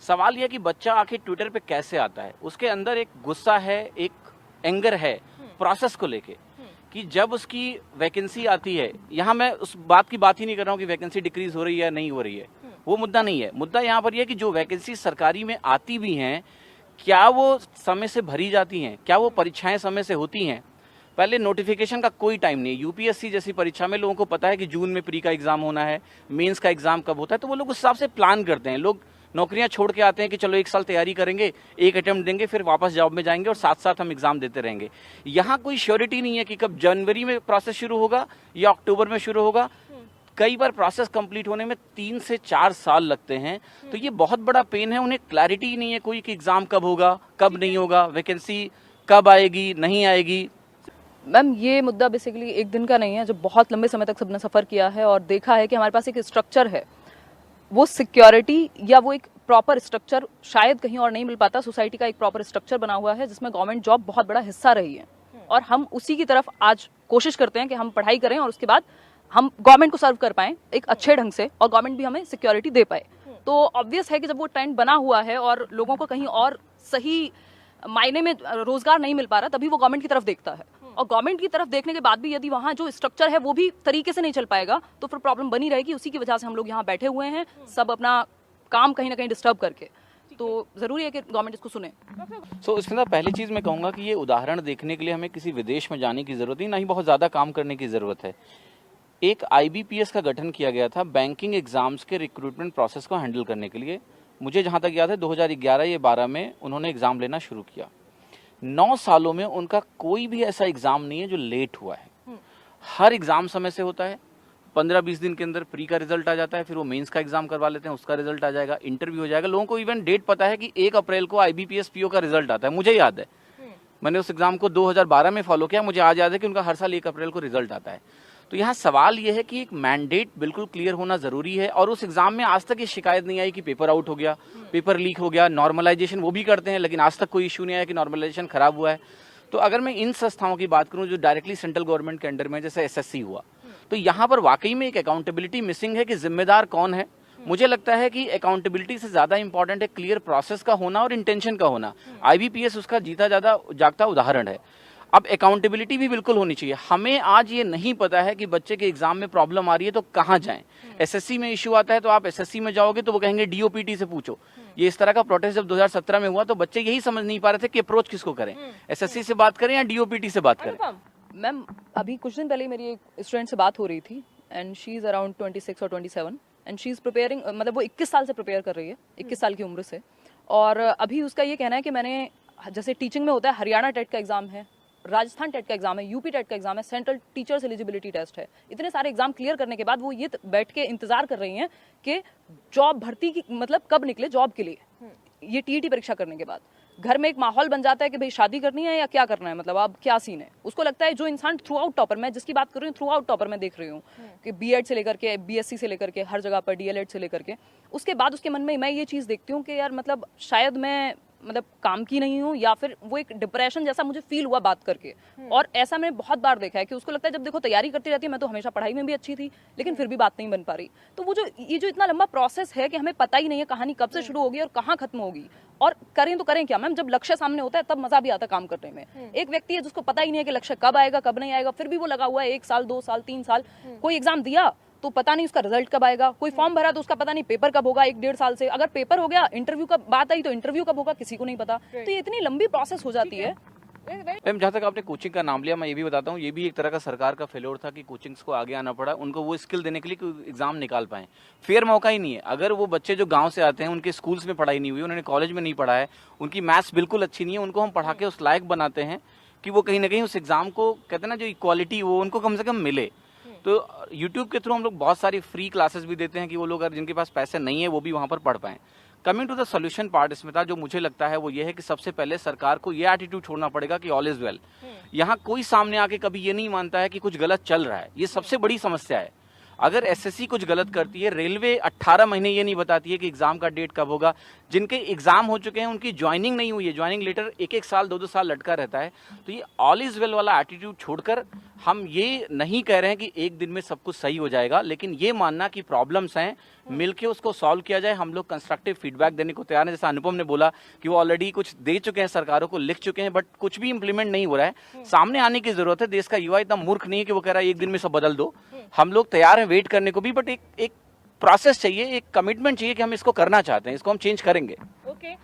सवाल यह कि बच्चा आखिर ट्विटर पे कैसे आता है, उसके अंदर एक गुस्सा है, एक एंगर है प्रोसेस को लेके कि जब उसकी वैकेंसी आती है, यहाँ मैं उस बात की बात ही नहीं कर रहा हूँ कि वैकेंसी डिक्रीज हो रही है या नहीं हो रही है, वो मुद्दा नहीं है। मुद्दा यहाँ पर यह कि जो वैकेंसी सरकारी में आती भी हैं, क्या वो समय से भरी जाती हैं, क्या वो परीक्षाएं समय से होती हैं। पहले नोटिफिकेशन का कोई टाइम नहीं है। यूपीएससी जैसी परीक्षा में लोगों को पता है कि जून में प्री का एग्जाम होना है, मेंस का एग्जाम कब होता है, तो वो लोग उस हिसाब से प्लान करते हैं। लोग नौकरियां छोड़ के आते हैं कि चलो 1 साल तैयारी करेंगे, 1 अटेम्प्ट देंगे, फिर वापस जॉब में जाएंगे और साथ साथ हम एग्जाम देते रहेंगे। यहाँ कोई श्योरिटी नहीं है कि कब जनवरी में प्रोसेस शुरू होगा या अक्टूबर में शुरू होगा। कई बार प्रोसेस कंप्लीट होने में 3 से 4 साल लगते हैं। तो ये बहुत बड़ा पेन है। उन्हें क्लैरिटी ही नहीं है कोई कि एग्जाम कब होगा, कब नहीं होगा, वैकेंसी कब आएगी, नहीं आएगी। मैम, ये मुद्दा बेसिकली एक दिन का नहीं है, जो बहुत लंबे समय तक सबने सफ़र किया है और देखा है कि हमारे पास एक स्ट्रक्चर है, वो सिक्योरिटी या वो एक प्रॉपर स्ट्रक्चर शायद कहीं और नहीं मिल पाता। सोसाइटी का एक प्रॉपर स्ट्रक्चर बना हुआ है जिसमें गवर्नमेंट जॉब बहुत बड़ा हिस्सा रही है और हम उसी की तरफ आज कोशिश करते हैं कि हम पढ़ाई करें और उसके बाद हम गवर्नमेंट को सर्व कर पाएं एक अच्छे ढंग से और गवर्नमेंट भी हमें सिक्योरिटी दे पाए। तो ऑब्वियस है कि जब वो ट्रेंड बना हुआ है और लोगों को कहीं और सही मायने में रोजगार नहीं मिल पा रहा, तभी वो गवर्नमेंट की तरफ देखता है। और गवर्नमेंट की तरफ देखने के बाद भी यदि वहाँ जो स्ट्रक्चर है वो भी तरीके से नहीं चल पाएगा तो फिर प्रॉब्लम बनी रहेगी। उसी की वजह से हम लोग यहाँ बैठे हुए हैं, सब अपना काम कहीं ना कहीं डिस्टर्ब करके। तो जरूरी है कि गवर्नमेंट इसको सुने। इसके अंदर पहली चीज मैं कहूंगा कि ये उदाहरण देखने के लिए हमें किसी विदेश में जाने की जरूरत नहीं, ना ही बहुत ज्यादा काम करने की जरूरत है। एक IBPS का गठन किया गया था बैंकिंग एग्जाम्स के रिक्रूटमेंट प्रोसेस को हैंडल करने के लिए। मुझे जहां तक याद है 2011 या 12 में उन्होंने एग्जाम लेना शुरू किया। 9 सालों में उनका कोई भी ऐसा एग्जाम नहीं है जो लेट हुआ है। हर एग्जाम समय से होता है। 15-20 दिन के अंदर प्री का रिजल्ट आ जाता है, फिर वो मेंस का एग्जाम करवा लेते हैं, उसका रिजल्ट आ जाएगा, इंटरव्यू हो जाएगा। लोगों को इवन डेट पता है कि 1 अप्रैल को IBPS PO का रिजल्ट आता है। मुझे याद है, मैंने उस एग्जाम को 2012 में फॉलो किया। मुझे आज याद है कि उनका हर साल 1 अप्रैल को रिजल्ट आता है। तो यहाँ सवाल यह है कि एक मैंडेट बिल्कुल क्लियर होना जरूरी है। और उस एग्जाम में आज तक ये शिकायत नहीं आई कि पेपर आउट हो गया, पेपर लीक हो गया। नॉर्मलाइजेशन वो भी करते हैं, लेकिन आज तक कोई इशू नहीं आया कि नॉर्मलाइजेशन खराब हुआ है। तो अगर मैं इन संस्थाओं की बात करूं जो डायरेक्टली सेंट्रल गवर्नमेंट के अंडर में, जैसे SSC हुआ, तो यहाँ पर वाकई में एक अकाउंटेबिलिटी मिसिंग है कि जिम्मेदार कौन है। मुझे लगता है कि अकाउंटेबिलिटी से ज्यादा इंपॉर्टेंट है क्लियर प्रोसेस का होना और इंटेंशन का होना। IBPS उसका जीता जागता उदाहरण है। अब अकाउंटेबिलिटी भी बिल्कुल होनी चाहिए। हमें आज ये नहीं पता है कि बच्चे के एग्जाम में प्रॉब्लम आ रही है तो कहाँ जाएं। SSC में इश्यू आता है तो आप SSC में जाओगे तो वो कहेंगे DOPT से पूछो। ये इस तरह का प्रोटेस्ट जब 2017 में हुआ तो बच्चे यही समझ नहीं पा रहे थे कि अप्रोच किसको करें, SSC से बात करें या DOPT से बात करें। मैम, अभी कुछ दिन पहले मेरी एक स्टूडेंट से बात हो रही थी एंड शी इज अराउंड 26 और 27 एंड शी इज प्रिपेयरिंग, मतलब वो 21 साल से प्रिपेयर कर रही है, 21 साल की उम्र से। और अभी उसका ये कहना है कि मैंने, जैसे टीचिंग में होता है, हरियाणा टेट का एग्जाम है, राजस्थान टेट का एग्जाम है, यूपी टेट का एग्जाम है, सेंट्रल टीचर्स एलिजिबिलिटी टेस्ट है, इतने सारे एग्जाम क्लियर करने के बाद वो ये बैठ के इंतजार कर रही हैं कि जॉब भर्ती की मतलब कब निकले जॉब के लिए। ये TET परीक्षा करने के बाद घर में एक माहौल बन जाता है कि भाई शादी करनी है या क्या करना है, मतलब अब क्या सीन है। उसको लगता है जो इंसान थ्रू आउट टॉपर, मैं जिसकी बात कर रही हूँ थ्रू आउट टॉपर मैं देख रही हूँ कि B.Ed से लेकर के BSc से लेकर के हर जगह पर DLED से लेकर के, उसके बाद उसके मन में मैं ये चीज़ देखती हूँ कि यार मतलब शायद मैं मतलब काम की नहीं हूँ, या फिर वो एक डिप्रेशन जैसा मुझे फील हुआ बात करके। और ऐसा मैंने बहुत बार देखा है कि उसको लगता है जब देखो तैयारी करती रहती है, मैं तो हमेशा पढ़ाई में भी अच्छी थी लेकिन फिर भी बात नहीं बन पा रही। तो वो जो ये जो इतना लंबा प्रोसेस है कि हमें पता ही नहीं है कहानी कब से शुरू होगी और कहाँ खत्म होगी, और करें तो करें क्या मैम। जब लक्ष्य सामने होता है तब मजा भी आता है काम करने में। एक व्यक्ति है जिसको पता ही नहीं है कि लक्ष्य कब आएगा कब नहीं आएगा, फिर भी वो लगा हुआ है 1 साल 2 साल 3 साल। कोई एग्जाम दिया तो पता नहीं उसका रिजल्ट कब आएगा, कोई फॉर्म भरा तो उसका पता नहीं पेपर कब होगा 1-1.5 साल से, अगर पेपर हो गया इंटरव्यू का बात आई तो इंटरव्यू कब होगा किसी को नहीं पता। तो ये इतनी लंबी प्रोसेस हो जाती है। मैम, जहाँ तक आपने कोचिंग का नाम लिया, मैं ये भी बताता हूँ, ये भी एक तरह का सरकार का फेल्योर था कि कोचिंग्स को आगे आना पड़ा, उनको वो स्किल देने के लिए कि एग्जाम निकाल पाए। फेयर मौका ही नहीं है। अगर वो बच्चे जो गांव से आते हैं, उनके स्कूल्स में पढ़ाई नहीं हुई, उन्होंने कॉलेज में नहीं पढ़ा है, उनकी मैथ्स बिल्कुल अच्छी नहीं है, उनको हम पढ़ा के उस लायक बनाते हैं कि वो कहीं ना कहीं उस एग्जाम को, कहते हैं ना, जो इक्वालिटी वो उनको कम से कम मिले। तो यूट्यूब के थ्रू हम लोग बहुत सारी फ्री क्लासेस भी देते हैं कि वो लोग अगर जिनके पास पैसे नहीं है वो भी वहाँ पर पढ़ पाएं। Coming to the solution part, इसमें था जो मुझे लगता है वो ये है कि सबसे पहले सरकार को ये एटीट्यूड छोड़ना पड़ेगा कि ऑल इज वेल। यहाँ कोई सामने आके कभी ये नहीं मानता है कि कुछ गलत चल रहा है, ये सबसे बड़ी समस्या है। अगर एसएससी कुछ गलत करती है, रेलवे 18 महीने ये नहीं बताती है कि एग्जाम का डेट कब होगा, जिनके एग्जाम हो चुके हैं उनकी ज्वाइनिंग नहीं हुई है, ज्वाइनिंग लेटर एक एक साल 2-2 साल लटका रहता है। तो ये ऑल इज वेल वाला एटीट्यूड छोड़कर हम ये नहीं कह रहे हैं कि एक दिन में सब कुछ सही हो जाएगा, लेकिन ये मानना कि प्रॉब्लम्स हैं, मिलके उसको सॉल्व किया जाए। हम लोग कंस्ट्रक्टिव फीडबैक देने को तैयार हैं। जैसा अनुपम ने बोला कि वो ऑलरेडी कुछ दे चुके हैं, सरकारों को लिख चुके हैं, बट कुछ भी इंप्लीमेंट नहीं हो रहा है। सामने आने की जरूरत है। देश का युवा इतना मूर्ख नहीं है कि वो कह रहा है एक दिन में सब बदल दो। हम लोग तैयार हैं वेट करने को भी, बट एक प्रोसेस चाहिए, एक कमिटमेंट चाहिए कि हम इसको करना चाहते हैं, इसको हम चेंज करेंगे। ओके